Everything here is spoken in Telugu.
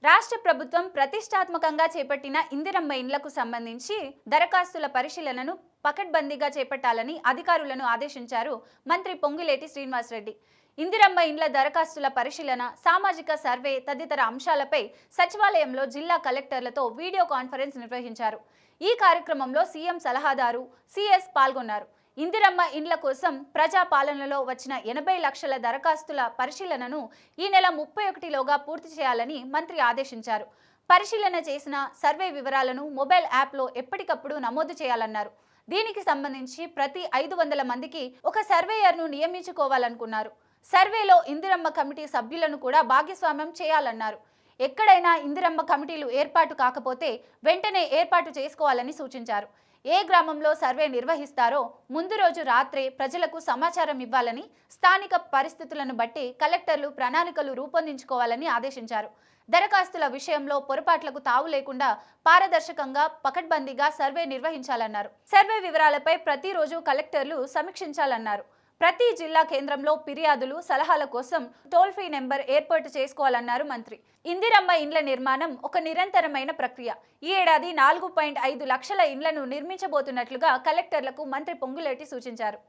రాష్ట్ర ప్రభుత్వం ప్రతిష్టాత్మకంగా చేపట్టిన ఇందిరమ్మ ఇండ్లకు సంబంధించి దరఖాస్తుల పరిశీలనను పకడ్బందీగా చేపట్టాలని అధికారులను ఆదేశించారు మంత్రి పొంగులేటి శ్రీనివాసరెడ్డి. ఇందిరమ్మ ఇండ్ల దరఖాస్తుల పరిశీలన, సామాజిక సర్వే తదితర అంశాలపై సచివాలయంలో జిల్లా కలెక్టర్లతో వీడియో కాన్ఫరెన్స్ నిర్వహించారు. ఈ కార్యక్రమంలో సీఎం సలహాదారు సిఎస్ పాల్గొన్నారు. ఇందిరమ్మ ఇండ్ల కోసం ప్రజా పాలనలో వచ్చిన 80 లక్షల దరఖాస్తుల పరిశీలనను ఈ నెల 31లోగా పూర్తి చేయాలని మంత్రి ఆదేశించారు. పరిశీలన చేసిన సర్వే వివరాలను మొబైల్ యాప్లో ఎప్పటికప్పుడు నమోదు చేయాలన్నారు. దీనికి సంబంధించి ప్రతి 500 మందికి ఒక సర్వేయర్ను నియమించుకోవాలనుకున్నారు. సర్వేలో ఇందిరమ్మ కమిటీ సభ్యులను కూడా భాగస్వామ్యం చేయాలన్నారు. ఎక్కడైనా ఇందిరమ్మ కమిటీలు ఏర్పాటు కాకపోతే వెంటనే ఏర్పాటు చేసుకోవాలని సూచించారు. ఏ గ్రామంలో సర్వే నిర్వహిస్తారో ముందు రోజు రాత్రే ప్రజలకు సమాచారం ఇవ్వాలని, స్థానిక పరిస్థితులను బట్టి కలెక్టర్లు ప్రణాళికలు రూపొందించుకోవాలని ఆదేశించారు. దరఖాస్తుల విషయంలో పొరపాట్లకు తావు లేకుండా పారదర్శకంగా, పకడ్బందీగా సర్వే నిర్వహించాలన్నారు. సర్వే వివరాలపై ప్రతిరోజు కలెక్టర్లు సమీక్షించాలన్నారు. ప్రతి జిల్లా కేంద్రంలో ఫిర్యాదులు, సలహాల కోసం టోల్ ఫ్రీ నెంబర్ ఏర్పాటు చేసుకోవాలన్నారు మంత్రి. ఇందిరమ్మ ఇండ్ల నిర్మాణం ఒక నిరంతరమైన ప్రక్రియ. ఈ ఏడాది 4.5 లక్షల ఇండ్లను నిర్మించబోతున్నట్లుగా కలెక్టర్లకు మంత్రి పొంగులేటి సూచించారు.